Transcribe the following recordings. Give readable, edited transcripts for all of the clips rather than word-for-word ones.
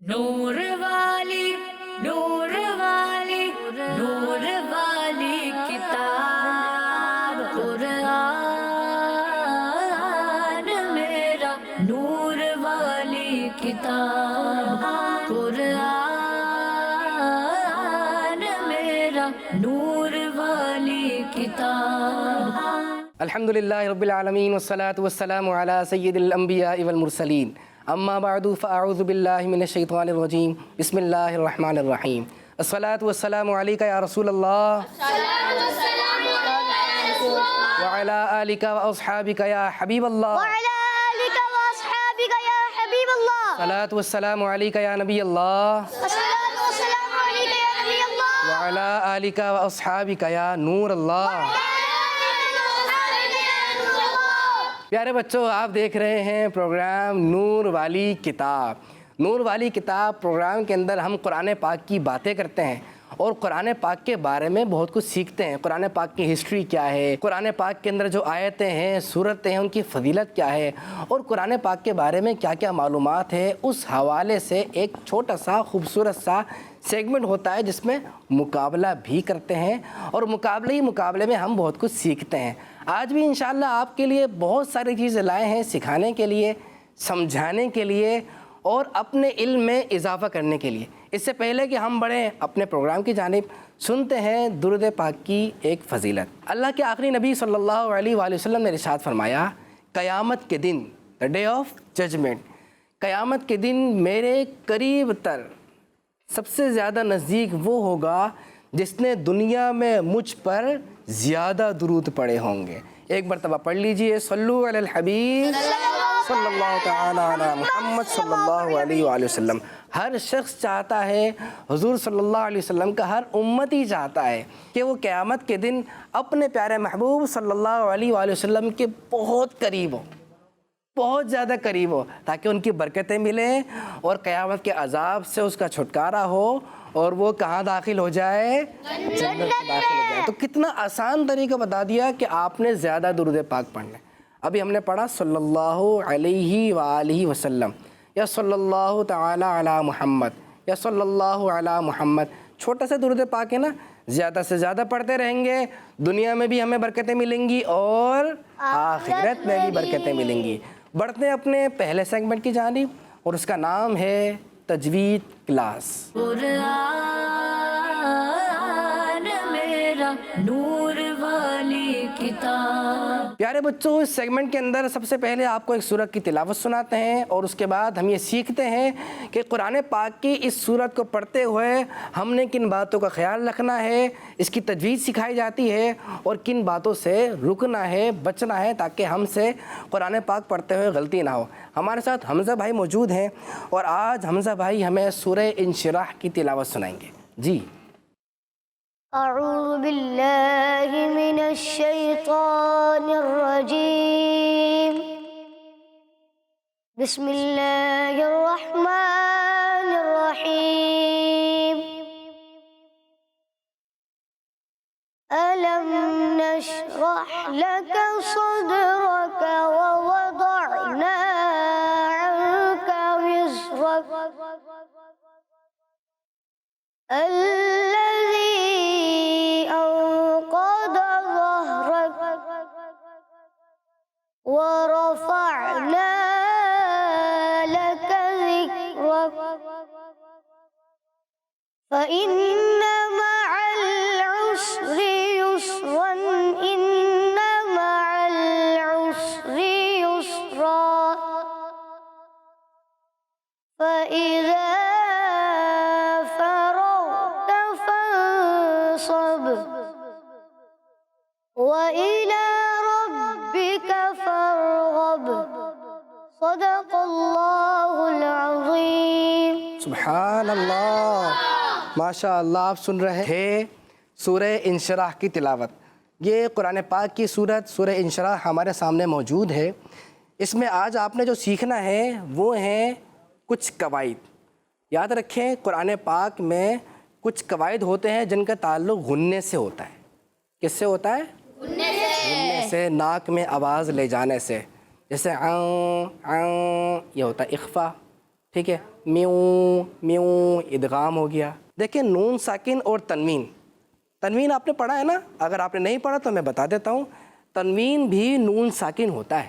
نور والی نور والی نور والی کتاب قرآن میرا نور والی کتاب قرآن میرا نور والی کتاب. الحمدللہ رب العالمین والصلاة والسلام علی سید الانبیاء والمرسلین اما بعد فاعوذ باللہ من الشیطان الرجیم بسم اللہ الرحمن الرحیم الصلاة والسلام علیکہ یا رسول اللہ وعلی آلک واصحابک یا حبیب اللہ الصلاة والسلام علیکہ یا نبی اللہ وعلی آلک واصحابک یا نور اللہ. پیارے بچوں، آپ دیکھ رہے ہیں پروگرام نور والی کتاب. نور والی کتاب پروگرام کے اندر ہم قرآن پاک کی باتیں کرتے ہیں اور قرآن پاک کے بارے میں بہت کچھ سیکھتے ہیں. قرآن پاک کی ہسٹری کیا ہے، قرآن پاک کے اندر جو آیتیں ہیں، سورتیں ہیں، ان کی فضیلت کیا ہے اور قرآن پاک کے بارے میں کیا کیا معلومات ہے، اس حوالے سے ایک چھوٹا سا خوبصورت سا سیگمنٹ ہوتا ہے جس میں مقابلہ بھی کرتے ہیں اور مقابلے میں ہم بہت کچھ سیکھتے ہیں. آج بھی انشاءاللہ آپ کے لیے بہت ساری چیزیں لائے ہیں، سکھانے کے لیے، سمجھانے کے لیے اور اپنے علم میں اضافہ کرنے کے لیے. اس سے پہلے کہ ہم بڑھیں اپنے پروگرام کی جانب، سنتے ہیں درود پاک کی ایک فضیلت. اللہ کے آخری نبی صلی اللہ علیہ وآلہ وسلم نے ارشاد فرمایا، قیامت کے دن، دا ڈے آف ججمنٹ، قیامت کے دن میرے قریب تر سب سے زیادہ نزدیک وہ ہوگا جس نے دنیا میں مجھ پر زیادہ درود پڑھے ہوں گے. ایک مرتبہ پڑھ لیجئے، صلو علی الحبیب صلی اللہ تعالی علی محمد صلی اللہ علیہ وآلہ وسلم. ہر شخص چاہتا ہے، حضور صلی اللہ علیہ وسلم کا ہر امتی چاہتا ہے کہ وہ قیامت کے دن اپنے پیارے محبوب صلی اللہ علیہ وآلہ وسلم کے بہت قریب ہو، بہت زیادہ قریب ہو، تاکہ ان کی برکتیں ملیں اور قیامت کے عذاب سے اس کا چھٹکارا ہو اور وہ کہاں داخل ہو جائے؟ جنت میں داخل ہو جائے. تو کتنا آسان طریقہ بتا دیا کہ آپ نے زیادہ درود پاک پڑھنا ہے. ابھی ہم نے پڑھا صلی اللہ علیہ وآلہ وسلم یا صلی اللہ تعالی علی محمد یا صلی اللہ علی محمد. چھوٹا سا درود پاک ہے نا، زیادہ سے زیادہ پڑھتے رہیں گے، دنیا میں بھی ہمیں برکتیں ملیں گی اور آخرت میں بھی برکتیں ملیں گی. بڑھتے ہیں اپنے پہلے سیگمنٹ کی جانب اور اس کا نام ہے تجوید کلاس. قرآن میرا نور والی کتاب. پیارے بچوں، اس سیگمنٹ کے اندر سب سے پہلے آپ کو ایک سورت کی تلاوت سناتے ہیں اور اس کے بعد ہم یہ سیکھتے ہیں کہ قرآن پاک کی اس سورت کو پڑھتے ہوئے ہم نے کن باتوں کا خیال رکھنا ہے، اس کی تجوید سکھائی جاتی ہے اور کن باتوں سے رکنا ہے، بچنا ہے، تاکہ ہم سے قرآن پاک پڑھتے ہوئے غلطی نہ ہو. ہمارے ساتھ حمزہ بھائی موجود ہیں اور آج حمزہ بھائی ہمیں سورہ انشراح کی تلاوت سنائیں گے. جی. اعوذ باللہ من الشیطان الرجیم بسم اللہ الرحمن الرحیم ألم نشرح لك صدرك ووضعنا عنك وزرك الذي أنقض ظهرك ورفعنا لك ذكرك فإن مع العسر يسرا إن مع العسر يسرا فإذا فرغت فانصب وإلى ربك فارغب صدق اللہ العظیم. سبحان اللہ، ماشاء اللہ. آپ سن رہے تھے سورہ انشراح کی تلاوت. یہ قرآن پاک کی سورت سورہ انشراح ہمارے سامنے موجود ہے. اس میں آج آپ نے جو سیکھنا ہے وہ ہیں کچھ قواعد. یاد رکھیں، قرآن پاک میں کچھ قواعد ہوتے ہیں جن کا تعلق غننے سے ہوتا ہے. کس سے ہوتا ہے؟ غننے سے، ناک میں آواز لے جانے سے. جیسے یہ ہوتا ہے اخفا، ٹھیک ہے, میوں میوں ادغام ہو گیا. دیکھیں نون ساکن اور تنوین, تنوین آپ نے پڑھا ہے نا, اگر آپ نے نہیں پڑھا تو میں بتا دیتا ہوں. تنوین بھی نون ساکن ہوتا ہے.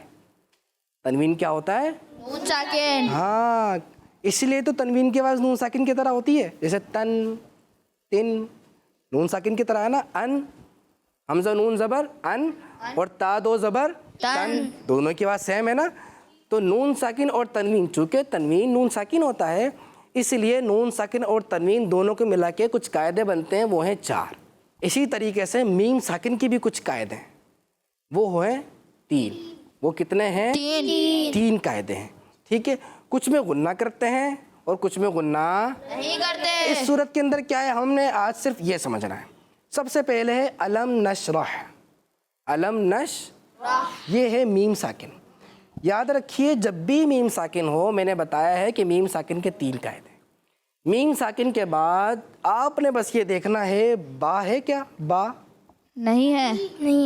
تنوین کیا ہوتا ہے؟ نون ساکن. ہاں, اس لیے تو تنوین کی آواز نون ساکن کی طرح ہوتی ہے. جیسے تن, تن نون ساکن کی طرح ہے نا. ان, حمزہ نون زبر ان, اور تا دو زبر تن, دونوں کی آواز سیم ہے نا. تو نون ساکن اور تنوین, چونکہ تنوین نون ساکن ہوتا ہے اس لیے نون ساکن اور تنوین دونوں کو ملا کے کچھ قاعدے بنتے ہیں, وہ ہیں 4. اسی طریقے سے میم ساکن کی بھی کچھ قاعدے ہیں, وہ ہیں 3. وہ کتنے ہیں؟ 3 قاعدے ہیں. ٹھیک ہے, کچھ میں غنہ کرتے ہیں اور کچھ میں غنہ نہیں کرتے. اس صورت کے اندر کیا ہے, ہم نے آج صرف یہ سمجھنا ہے. سب سے پہلے ہے علم نشرح. علم یہ ہے میم ساکن. یاد رکھیے جب بھی میم ساکن ہو, میں نے بتایا ہے کہ میم ساکن کے 3 قاعدے. میم ساکن کے بعد آپ نے بس یہ دیکھنا ہے با ہے کیا؟ با نہیں ہے.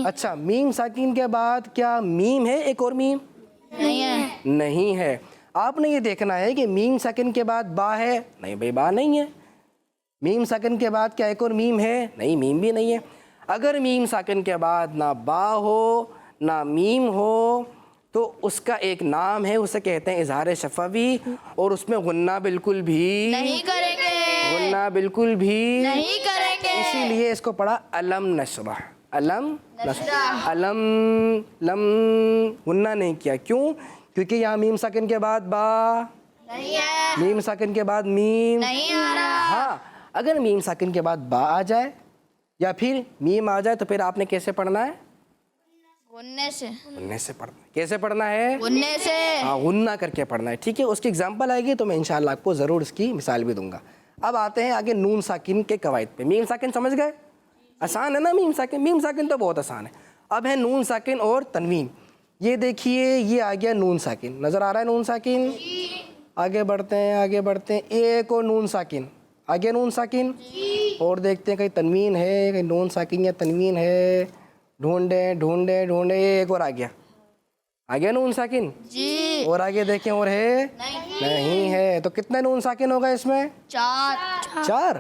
اچھا, میم ساکن کے بعد کیا میم ہے؟ ایک اور میم نہیں ہے. نہیں ہے. آپ نے یہ دیکھنا ہے کہ میم ساکن کے بعد با ہے؟ نہیں بھائی, با نہیں ہے. میم ساکن کے بعد کیا ایک اور میم ہے؟ نہیں, میم بھی نہیں ہے. اگر میم ساکن کے بعد نہ با ہو نہ میم ہو تو اس کا ایک نام ہے, اسے کہتے ہیں اظہار شفوی, اور اس میں غنہ بالکل بھی نہیں کریں گے. غنہ بالکل بھی نہیں کریں گے. اسی لیے اس کو پڑھا علم نشرح. علم نشرح. علم لم غنہ نہیں کیا. کیوں؟ کیونکہ یہاں میم ساکن کے بعد با نہیں ہے. میم ساکن کے بعد میم نہیں آ رہا. ہاں, اگر میم ساکن کے بعد با آ جائے یا پھر میم آ جائے تو پھر آپ نے کیسے پڑھنا ہے؟ غننے سے. غننے سے پڑھنا ہے. کیسے پڑھنا ہے؟ غننے سے. ہاں, غنہ کر کے پڑھنا ہے. ٹھیک ہے, اس کی اگزامپل آئے گی تو میں انشاءاللہ آپ کو ضرور اس کی مثال بھی دوں گا. اب آتے ہیں آگے نون ساکن کے قواعد پہ. میم ساکن سمجھ گئے؟ آسان ہے نا میم ساکن. میم ساکن تو بہت آسان ہے. اب ہے نون ساکن اور تنوین. یہ دیکھیے یہ آ گیا نون ساکن, نظر آ رہا ہے نون ساکن؟ آگے بڑھتے ہیں آگے بڑھتے ہیں, ایک اور نون ساکن, آگے نون ساکن, اور دیکھتے ہیں کہیں تنوین ہے, کہیں نون ساکن یا تنوین ہے. ڈھونڈیں ڈھونڈیں ڈھونڈیں, ایک اور آ گیا, آ گیا نون ساکن. جی. اور آگے دیکھیں اور ہے؟ نہیں ہے. تو کتنے نون ساکن ہو گئے اس میں؟ 4.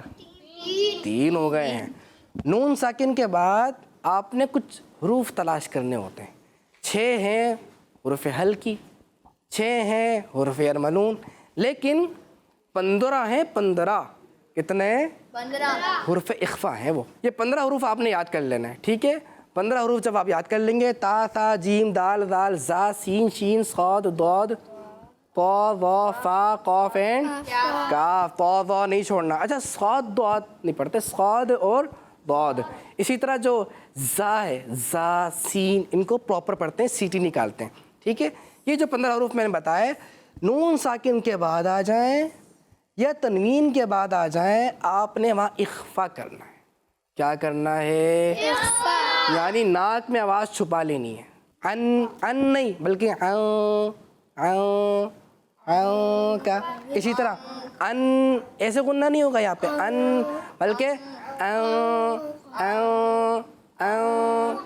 3 ہو گئے ہیں. نون ساکن کے بعد آپ نے کچھ حروف تلاش کرنے ہوتے ہیں. 6 ہیں حروف ہلکی, 6 ہیں حروف ارملون, لیکن 15 ہیں. 15 کتنے؟ 15 حروف اخفا ہیں. وہ یہ 15 حروف آپ نے یاد کر لینا ہے. ٹھیک ہے, 15 حروف جب آپ یاد کر لیں گے, تا ثا جیم دال ذال زا سین شین صاد ضاد طا ظا فا قاف اینڈ کاف. طا ظا نہیں چھوڑنا. اچھا, صاد ضاد نہیں پڑھتے, صاد اور ضاد. اسی طرح جو زا ہے, زا سین, ان کو پراپر پڑھتے ہیں, سیٹی نکالتے ہیں. ٹھیک ہے, یہ جو 15 حروف میں نے بتایا نون ساکن کے بعد آ جائیں یا تنوین کے بعد آ جائیں, آپ نے وہاں اخفا کرنا ہے. کیا کرنا ہے؟ یعنی ناک میں آواز چھپا لینی ہے. ان نہیں بلکہ کا. اسی طرح ان ایسے غنہ نہیں ہوگا یہاں پہ ان, بلکہ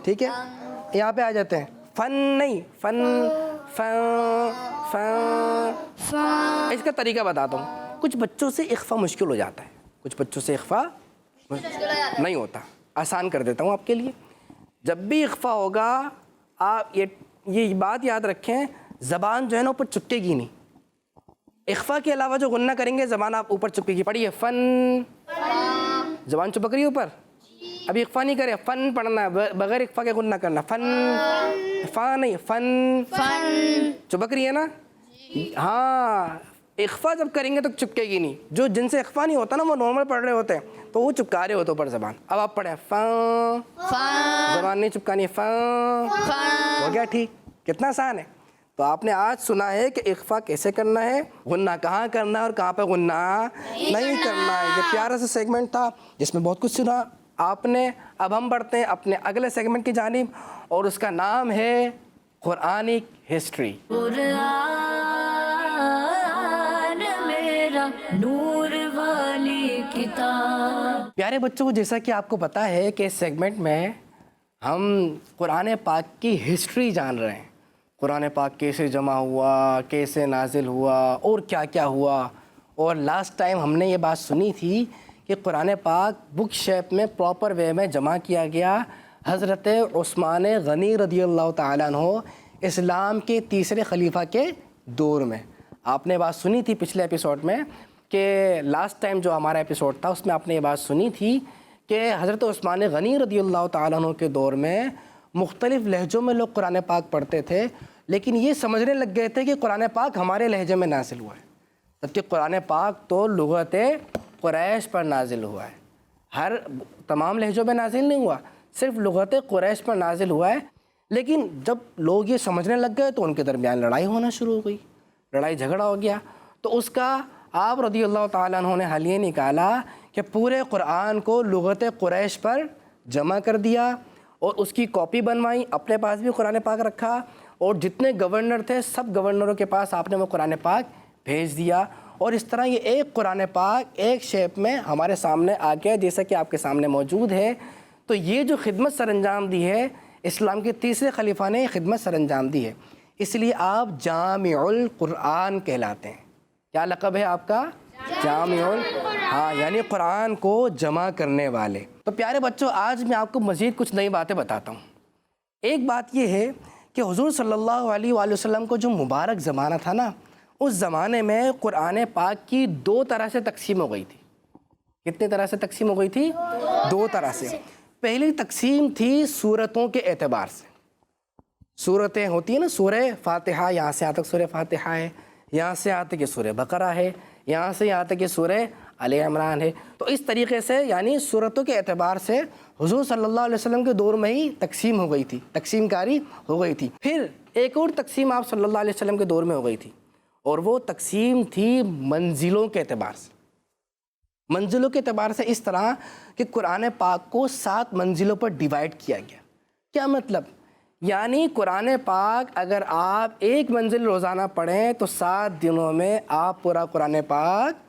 ٹھیک ہے. یہاں پہ آ جاتے ہیں فن نہیں, فن اس کا طریقہ بتاتا ہوں. کچھ بچوں سے اخفا مشکل ہو جاتا ہے, کچھ بچوں سے اخفا نہیں ہوتا. آسان کر دیتا ہوں آپ کے لیے. جب بھی اخفا ہوگا آپ یہ بات یاد رکھیں, زبان جو ہے نا اوپر چپکے گی نہیں. اخفا کے علاوہ جو غنہ کریں گے زبان آپ اوپر چپکے گی. پڑھیے فن, زبان چپک رہی ہے اوپر. ابھی اخفا نہیں کرے, فن پڑھنا ہے, بغیر اخفا کے غنہ کرنا. فن, فا نہیں, فن چپک رہی ہے نا. ہاں, اخفا جب کریں گے تو چپکے گی نہیں. جو جن سے اخفا نہیں ہوتا نا وہ نارمل پڑھ رہے ہوتے ہیں تو وہ چپکا رہے ہوتے اوپر زبان. اب آپ پڑھیں فن, زبان نہیں چپکانی, فن. ہو گیا ٹھیک. کتنا آسان ہے. تو آپ نے آج سنا ہے کہ اخفا کیسے کرنا ہے, غنہ کہاں کرنا ہے اور کہاں پہ غنہ نہیں کرنا ہے. یہ پیارا سا سیگمنٹ تھا جس میں بہت کچھ سنا آپ نے. اب ہم بڑھتے ہیں اپنے اگلے سیگمنٹ کی جانب, اور اس کا نام ہے قرآنک ہسٹری. قرآن میرا نور والی کتاب. پیارے بچوں کو, جیسا کہ آپ کو پتہ ہے کہ اس سیگمنٹ میں ہم قرآن پاک کی ہسٹری جان رہے ہیں. قرآن پاک کیسے جمع ہوا, کیسے نازل ہوا اور کیا کیا ہوا. اور لاسٹ ٹائم ہم نے یہ بات سنی تھی کہ قرآن پاک بک شیپ میں پراپر وے میں جمع کیا گیا حضرت عثمان غنی رضی اللہ تعالیٰ عنہ اسلام کے تیسرے خلیفہ کے دور میں. آپ نے بات سنی تھی پچھلے ایپیسوڈ میں کہ لاسٹ ٹائم جو ہمارا ایپیسوڈ تھا اس میں آپ نے یہ بات سنی تھی کہ حضرت عثمان غنی رضی اللہ تعالیٰ عنہ کے دور میں مختلف لہجوں میں لوگ قرآن پاک پڑھتے تھے, لیکن یہ سمجھنے لگ گئے تھے کہ قرآن پاک ہمارے لہجے میں نازل ہوا ہے, جبکہ قرآن پاک تو لغت قریش پر نازل ہوا ہے. تمام لہجوں میں نازل نہیں ہوا, صرف لغت قریش پر نازل ہوا ہے. لیکن جب لوگ یہ سمجھنے لگ گئے تو ان کے درمیان لڑائی ہونا شروع ہو گئی, لڑائی جھگڑا ہو گیا. تو اس کا آپ رضی اللہ تعالیٰ عنہ نے حل یہ نکالا کہ پورے قرآن کو لغت قریش پر جمع کر دیا اور اس کی کاپی بنوائی, اپنے پاس بھی قرآن پاک رکھا, اور جتنے گورنر تھے سب گورنروں کے پاس آپ نے وہ قرآن پاک بھیج دیا. اور اس طرح یہ ایک قرآن پاک ایک شیپ میں ہمارے سامنے آ گیا جیسا کہ آپ کے سامنے موجود ہے. تو یہ جو خدمت سر انجام دی ہے اسلام کے تیسرے خلیفہ نے خدمت سر انجام دی ہے, اس لیے آپ جامع القرآن کہلاتے ہیں. کیا لقب ہے آپ کا؟ جامع ہاں, یعنی قرآن کو جمع کرنے والے. تو پیارے بچوں, آج میں آپ کو مزید کچھ نئی باتیں بتاتا ہوں. ایک بات یہ ہے کہ حضور صلی اللہ علیہ وآلہ وسلم کو جو مبارک زمانہ تھا نا, اس زمانے میں قرآن پاک کی 2 طرح سے تقسیم ہو گئی تھی. کتنی طرح سے تقسیم ہو گئی تھی؟ 2 طرح سے. پہلی تقسیم تھی صورتوں کے اعتبار سے. صورتیں ہوتی ہیں نا, سورہ فاتحہ, یہاں سے آتا کہ سورہ فاتحہ ہے, یہاں سے آتا کہ سورہ بقرہ ہے, یہاں سے آتا کہ سورہ آل عمران ہے. تو اس طریقے سے یعنی صورتوں کے اعتبار سے حضور صلی اللہ علیہ وسلم کے دور میں ہی تقسیم ہو گئی تھی, تقسیم کاری ہو گئی تھی. پھر ایک اور تقسیم آپ صلی اللہ علیہ وسلم کے دور میں ہو گئی تھی, اور وہ تقسیم تھی منزلوں کے اعتبار سے. منزلوں کے اعتبار سے اس طرح کہ قرآن پاک کو 7 منزلوں پر ڈیوائیڈ کیا گیا. کیا مطلب؟ یعنی قرآن پاک اگر آپ ایک منزل روزانہ پڑھیں تو 7 دنوں میں آپ پورا قرآن پاک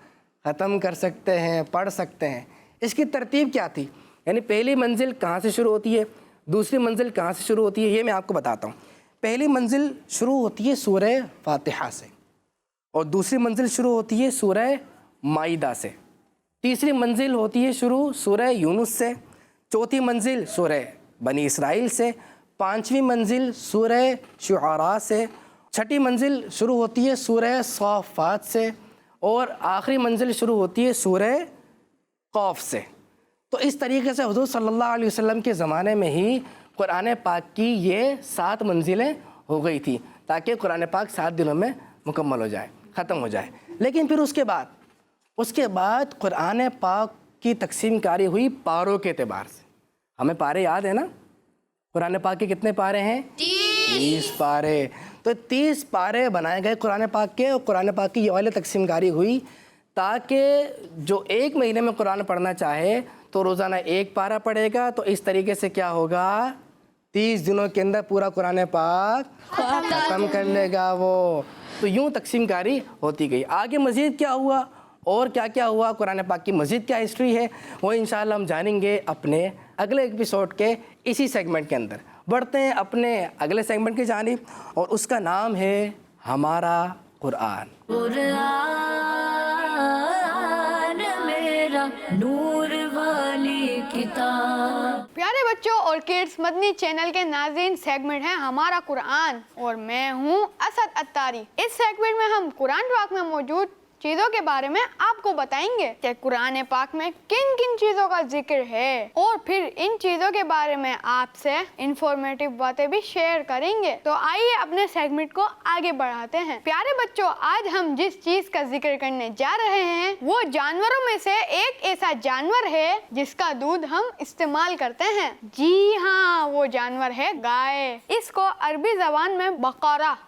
ختم کر سکتے ہیں, پڑھ سکتے ہیں. اس کی ترتیب کیا تھی؟ یعنی پہلی منزل کہاں سے شروع ہوتی ہے, دوسری منزل کہاں سے شروع ہوتی ہے, یہ میں آپ کو بتاتا ہوں. پہلی منزل شروع ہوتی ہے سورہ فاتحہ سے, اور دوسری منزل شروع ہوتی ہے سورہ مائدہ سے, تیسری منزل ہوتی ہے شروع سورہ یونس سے, چوتھی منزل سورہ بنی اسرائیل سے, 5ویں منزل سورہ شعراء سے, 6ٹھی منزل شروع ہوتی ہے سورہ صافات سے, اور آخری منزل شروع ہوتی ہے سورہ قاف سے. تو اس طریقے سے حضور صلی اللہ علیہ وسلم کے زمانے میں ہی قرآن پاک کی یہ 7 منزلیں ہو گئی تھی تاکہ قرآن پاک 7 دنوں میں مکمل ہو جائے, ختم ہو جائے. لیکن پھر اس کے بعد قرآن پاک کی تقسیم کاری ہوئی پاروں کے اعتبار سے. ہمیں پارے یاد ہیں نا, قرآن پاک کے کتنے پارے ہیں؟ 30 پارے. تو 30 پارے بنائے گئے قرآن پاک کے, اور قرآن پاک کی یہ والی تقسیم کاری ہوئی تاکہ جو ایک مہینے میں قرآن پڑھنا چاہے تو روزانہ 1 پارہ پڑھے گا. تو اس طریقے سے کیا ہوگا, 30 دنوں کے اندر پورا قرآن پاک ختم کر لے گا وہ. تو یوں تقسیم کاری ہوتی گئی. آگے مزید کیا ہوا اور کیا کیا ہوا, قرآن پاک کی مزید کیا ہسٹری ہے, وہ انشاءاللہ ہم جانیں گے اپنے اگلے ایپیسوڈ کے اسی سیگمنٹ کے اندر. بڑھتے ہیں اپنے اگلے سیگمنٹ کی جانب, اور اس کا نام ہے ہمارا قرآن. قرآن میرا نور والی کتاب. پیارے بچوں اور کڈز, مدنی چینل کے ناظرین, سیگمنٹ ہے ہمارا قرآن, اور میں ہوں اسد اتاری. اس سیگمنٹ میں ہم قرآن پاک میں موجود چیزوں کے بارے میں آپ کو بتائیں گے کہ قرآن پاک میں کن کن چیزوں کا ذکر ہے, اور پھر ان چیزوں کے بارے میں آپ سے انفارمیٹیو باتیں بھی شیئر کریں گے. تو آئیے اپنے سیگمنٹ کو آگے بڑھاتے ہیں. پیارے بچوں, آج ہم جس چیز کا ذکر کرنے جا رہے ہیں وہ جانوروں میں سے ایک ایسا جانور ہے جس کا دودھ ہم استعمال کرتے ہیں. جی ہاں, وہ جانور ہے گائے. اس کو عربی زبان میں بقرہ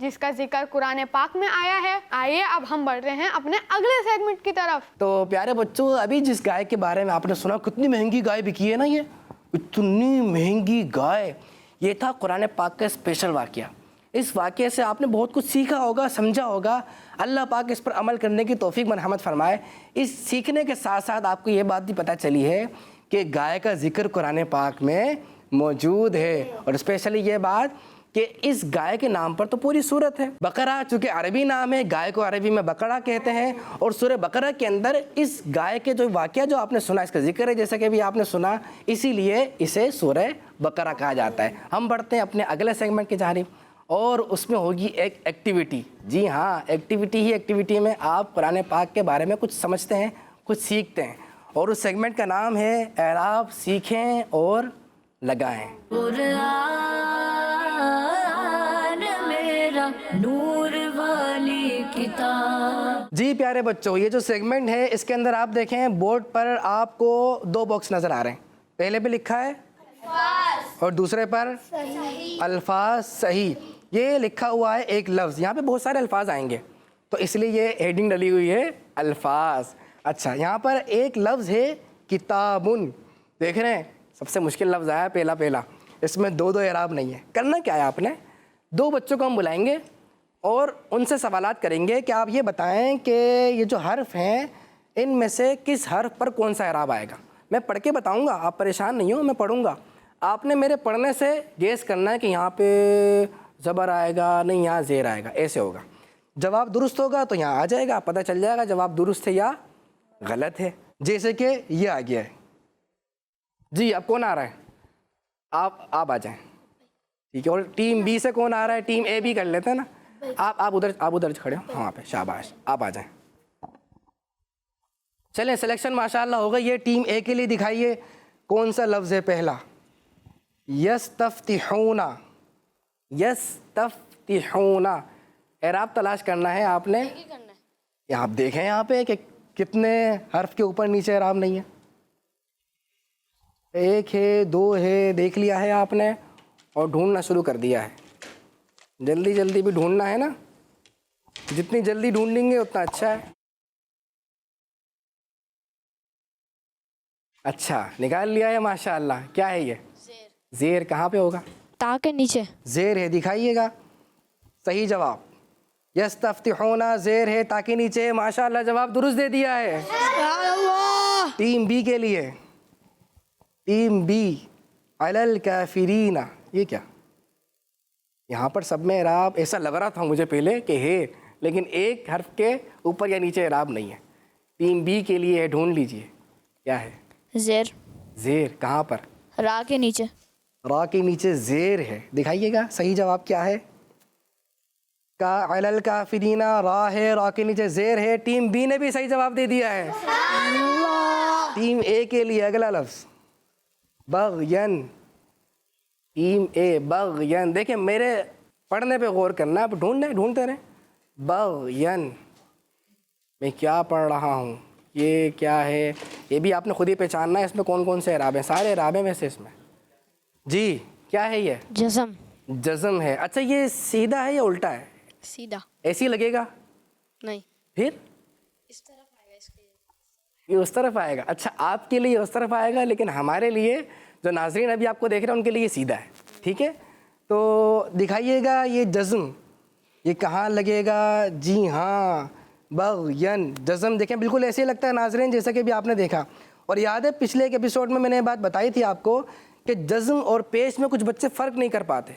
جس کا ذکر قرآن پاک میں آیا ہے. آئیے اب ہم بڑھ رہے ہیں اپنے اگلے سیگمنٹ کی طرف. تو پیارے بچوں ابھی جس گائے کے بارے میں آپ نے سنا کتنی مہنگی گائے بکی ہے نا, یہ اتنی مہنگی گائے, یہ تھا قرآن پاک کا اسپیشل واقعہ. اس واقعے سے آپ نے بہت کچھ سیکھا ہوگا, سمجھا ہوگا. اللہ پاک اس پر عمل کرنے کی توفیق مرحمت فرمائے. اس سیکھنے کے ساتھ ساتھ آپ کو یہ بات بھی پتہ چلی ہے کہ گائے کا ذکر قرآن پاک میں موجود ہے, اور اسپیشلی یہ بات کہ اس گائے کے نام پر تو پوری سورت ہے. بقرہ چونکہ عربی نام ہے, گائے کو عربی میں بقرہ کہتے ہیں, اور سورہ بقرہ کے اندر اس گائے کے جو واقعہ جو آپ نے سنا اس کا ذکر ہے, جیسا کہ بھی آپ نے سنا, اسی لیے اسے سورہ بقرہ کہا جاتا ہے. ہم بڑھتے ہیں اپنے اگلے سیگمنٹ کی جانب, اور اس میں ہوگی ایک ایکٹیویٹی. جی ہاں, ایکٹیویٹی میں آپ قرآن پاک کے بارے میں کچھ سمجھتے ہیں, کچھ سیکھتے ہیں, اور اس سیگمنٹ کا نام ہے اعراب سیکھیں اور لگائیں. قرآن میرا نور والی کتاب. جی پیارے بچوں, یہ جو سیگمنٹ ہے اس کے اندر آپ دیکھیں بورڈ پر آپ کو 2 باکس نظر آ رہے ہیں. پہلے پہ لکھا ہے اور دوسرے پر الفاظ صحیح. یہ لکھا ہوا ہے ایک لفظ, یہاں پہ بہت سارے الفاظ آئیں گے تو اس لیے یہ ہیڈنگ ڈلی ہوئی ہے الفاظ. اچھا, یہاں پر ایک لفظ ہے کتابن, دیکھ رہے ہیں سب سے مشکل لفظ آیا پہلا. اس میں 2 اعراب نہیں ہے. کرنا کیا ہے آپ نے, 2 بچوں کو ہم بلائیں گے اور ان سے سوالات کریں گے کہ آپ یہ بتائیں کہ یہ جو حرف ہیں ان میں سے کس حرف پر کون سا اعراب آئے گا. میں پڑھ کے بتاؤں گا, آپ پریشان نہیں ہو, میں پڑھوں گا, آپ نے میرے پڑھنے سے گیس کرنا ہے کہ یہاں پہ زبر آئے گا, نہیں یہاں زیر آئے گا, ایسے ہوگا. جواب درست ہوگا تو یہاں آ جائے گا, پتہ چل جائے گا جواب درست ہے یا غلط ہے. جیسے کہ یہ آ گیا ہے. جی اب کون آ رہا ہے, آپ آ جائیں, ٹھیک ہے. اور ٹیم بی سے کون آ رہا ہے, ٹیم اے بھی کر لیتے ہیں نا. آپ ادھر کھڑے ہو, ہاں وہاں پہ, شاباش, آپ آ جائیں. چلیں سلیکشن ماشاءاللہ ہو گئی. یہ ٹیم اے کے لیے دکھائیے کون سا لفظ ہے پہلا. یستفتحون, یستفتحون. اعراب تلاش کرنا ہے آپ نے. یہاں آپ دیکھیں یہاں پہ کہ کتنے حرف کے اوپر نیچے اعراب نہیں ہے. 1 ہے, 2 ہے, دیکھ لیا ہے آپ نے اور ڈھونڈنا شروع کر دیا ہے. جلدی بھی ڈھونڈنا ہے نا, جتنی جلدی ڈھونڈیں گے اتنا اچھا ہے. اچھا نکال لیا ہے ماشاءاللہ. کیا ہے یہ, زیر کہاں پہ ہوگا, تا کے نیچے زیر ہے, دکھائیے گا. صحیح جواب یستفتحون, زیر ہے تا کے نیچے. ماشاءاللہ جواب درست دے دیا ہے. ٹیم بی کے لیے, ٹیم بی علی الکافرین. یہ کیا, یہاں پر سب میں اعراب ایسا لگ رہا تھا مجھے پہلے کہ ہے, لیکن ایک حرف کے اوپر یا نیچے اعراب نہیں ہے. ٹیم بی کے لیے ہے, ڈھونڈ لیجئے کیا ہے. زیر, زیر کہاں پر, را کے نیچے. را کے نیچے زیر ہے, دکھائیے گا. صحیح جواب کیا ہے, کا علی الکافرین, را ہے, را کے نیچے زیر ہے. ٹیم بی نے بھی صحیح جواب دے دیا ہے. ٹیم اے کے لیے اگلا لفظ بغین. ٹیم اے بغین. دیکھیں میرے پڑھنے پہ غور کرنا, آپ ڈھونڈتے رہیں. بغین, میں کیا پڑھ رہا ہوں, یہ کیا ہے, یہ بھی آپ نے خود ہی پہچاننا ہے. اس میں کون کون سے اعراب ہیں, سارے اعراب ہیں ویسے اس میں. جی کیا ہے یہ, جزم. جزم ہے. اچھا یہ سیدھا ہے یا الٹا ہے, سیدھا. ایسی لگے گا, نہیں, پھر اس طرف آئے گا, اس کے یہ اس طرف آئے گا. اچھا آپ کے لیے اس طرف آئے گا, لیکن ہمارے لیے جو ناظرین ابھی آپ کو دیکھ رہے ہیں ان کے لیے یہ سیدھا ہے. ٹھیک ہے, تو دکھائیے گا یہ جزم, یہ کہاں لگے گا. جی ہاں بغین, جزم. دیکھیں بالکل ایسے ہی لگتا ہے ناظرین جیسا کہ بھی آپ نے دیکھا. اور یاد ہے پچھلے ایک ایپیسوڈ میں نے یہ بات بتائی تھی آپ کو کہ جزم اور پیش میں کچھ بچے فرق نہیں کر پاتے.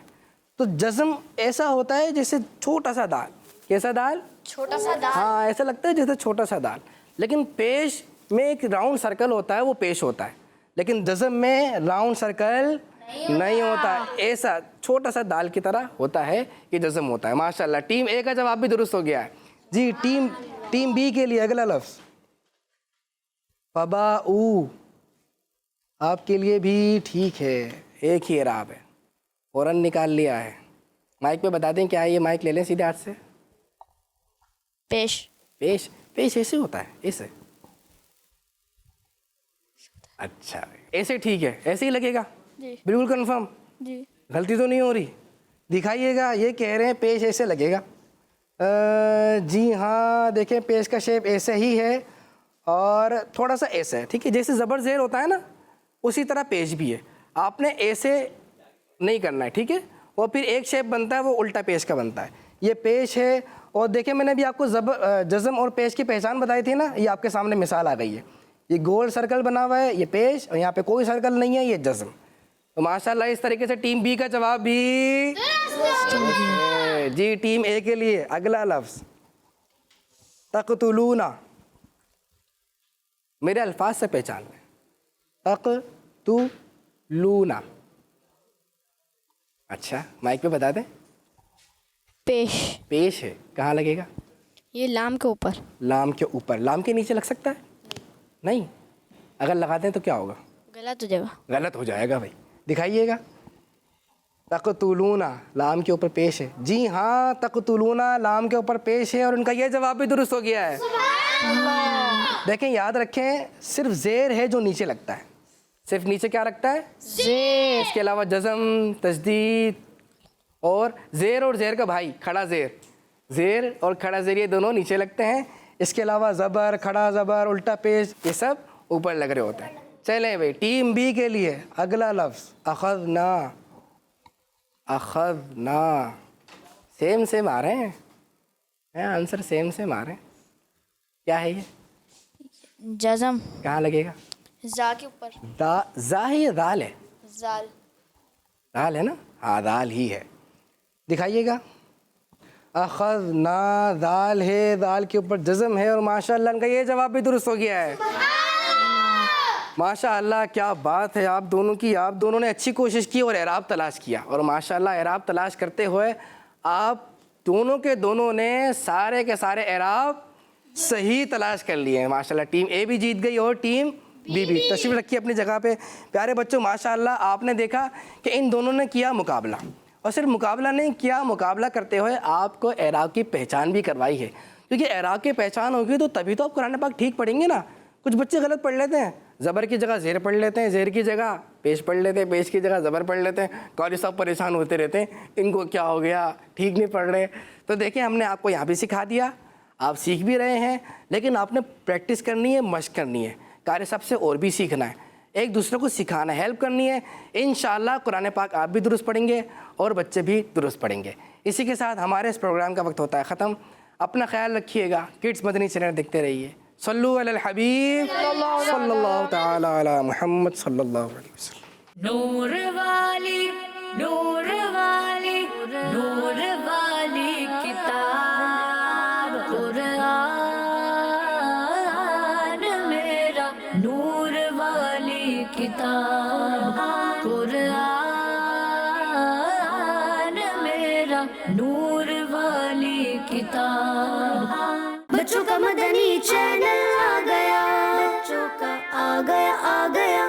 تو جزم ایسا ہوتا ہے جیسے چھوٹا سا دال. کیسا دال, چھوٹا سا دال. ہاں ایسا لگتا ہے جیسے چھوٹا سا دال. لیکن پیش میں ایک راؤنڈ سرکل ہوتا ہے, وہ پیش ہوتا ہے. لیکن جزم میں راؤنڈ سرکل نہیں ہوتا, ایسا چھوٹا سا دال کی طرح ہوتا ہے کہ جزم ہوتا ہے. ماشاءاللہ ٹیم اے کا جواب بھی درست ہو گیا ہے. جی ٹیم بی کے لیے اگلا لفظ فباؤ. آپ کے لیے بھی ٹھیک ہے, ایک ہی اعراب ہے, فوراً نکال لیا ہے. مائک پہ بتا دیں کیا ہے یہ, مائک لے لیں سیدھے ہاتھ سے. پیش. پیش, پیش ایسے ہوتا ہے, ایسے. اچھا ایسے ٹھیک ہے, ایسے ہی لگے گا. جی. بالکل کنفرم, جی. غلطی تو نہیں ہو رہی. دکھائیے گا. یہ کہہ رہے ہیں پیش ایسے لگے گا. جی ہاں دیکھیں پیش کا شیپ ایسے ہی ہے اور تھوڑا سا ایسا ہے, ٹھیک ہے. جیسے زبر زیر ہوتا ہے نا اسی طرح پیش بھی ہے. آپ نے ایسے نہیں کرنا ہے, ٹھیک ہے. اور پھر ایک شیپ بنتا ہے وہ الٹا پیش کا بنتا ہے. یہ پیش ہے. اور دیکھیں میں نے بھی آپ کو جزم اور پیش کی پہچان بتائی تھی نا, یہ آپ کے سامنے مثال آ گئی ہے. یہ گول سرکل بنا ہوا ہے یہ پیش, اور یہاں پہ کوئی سرکل نہیں ہے یہ جزم. تو ماشاءاللہ اس طریقے سے ٹیم بی کا جواب بھی جی. ٹیم اے کے لیے اگلا لفظ تقتلون. میرے الفاظ سے پہچان لیں. تقتلون. اچھا مائک پہ بتا دیں. پیش. پیش ہے, کہاں لگے گا؟ یہ لام کے اوپر. لام کے اوپر. لام کے نیچے لگ سکتا ہے؟ نہیں. اگر لگا دیں تو کیا ہوگا؟ غلط ہو جائے گا. غلط ہو جائے گا بھائی. دکھائیے گا. تقتلون لام کے اوپر پیش ہے. جی ہاں تقتلون لام کے اوپر پیش ہے اور ان کا یہ جواب بھی درست ہو گیا ہے. دیکھیں یاد رکھیں صرف زیر ہے جو نیچے لگتا ہے. صرف نیچے کیا لگتا ہے؟ زیر. اس کے علاوہ جزم, تشدید اور زیر کا بھائی کھڑا زیر. زیر اور کھڑا زیر یہ دونوں نیچے لگتے ہیں. اس کے علاوہ زبر, کھڑا زبر, الٹا پیش یہ سب اوپر لگ رہے ہوتے ہیں. چلیں بھائی ٹیم بی کے لیے اگلا لفظ اخذنا. اخذنا. سیم آ رہے ہیں آنسر سیم آ رہے ہیں. کیا ہے یہ؟ جزم. کہاں لگے گا؟ زا کے اوپر. زا ہے یا دال ہے؟ زال. دال ہے نا, ہاں دال ہی ہے. دکھائیے گا. اخذنا دال ہے, دال کے اوپر جزم ہے اور ماشاءاللہ ان کا یہ جواب بھی درست ہو گیا ہے. ماشاءاللہ کیا بات ہے آپ دونوں کی. آپ دونوں نے اچھی کوشش کی اور اعراب تلاش کیا اور ماشاءاللہ اعراب تلاش کرتے ہوئے آپ دونوں کے دونوں نے سارے کے سارے اعراب صحیح تلاش کر لیے ہیں. ماشاءاللہ ٹیم اے بھی جیت گئی اور ٹیم بی بھی. تشریف رکھیے اپنی جگہ پہ. پیارے بچوں ماشاءاللہ آپ نے دیکھا کہ ان دونوں نے کیا مقابلہ, اور صرف مقابلہ نہیں کیا, مقابلہ کرتے ہوئے آپ کو اعراب کی پہچان بھی کروائی ہے. کیونکہ اعراب کی پہچان ہوگی تو تبھی تو آپ قرآن پاک ٹھیک پڑھیں گے نا. کچھ بچے غلط پڑھ لیتے ہیں, زبر کی جگہ زیر پڑھ لیتے ہیں, زیر کی جگہ پیش پڑھ لیتے ہیں, پیش کی جگہ زبر پڑھ لیتے ہیں. قاری صاحب پریشان ہوتے رہتے ہیں ان کو کیا ہو گیا, ٹھیک نہیں پڑھ رہے. تو دیکھیں ہم نے آپ کو یہاں بھی سکھا دیا, آپ سیکھ بھی رہے ہیں, لیکن آپ نے پریکٹس کرنی ہے, مشق کرنی ہے. قاری صاحب سے اور بھی سیکھنا ہے, ایک دوسرے کو سکھانا ہے, ہیلپ کرنی ہے. انشاءاللہ قرآن پاک آپ بھی درست پڑھیں گے اور بچے بھی درست پڑھیں گے. اسی کے ساتھ ہمارے اس پروگرام کا وقت ہوتا ہے ختم. اپنا خیال رکھیے گا. کڈس مدنی چینل دیکھتے رہیے. صلو علی الحبیب صلی اللہ تعالی علی محمد صلی اللہ علیہ وسلم. نور والی نور والی نور والی کتاب قرآن میرا نور والی کتاب قرآن میرا نور والی کتاب. بچوں کا مدنی چینل آ گیا, بچوں کا آ گیا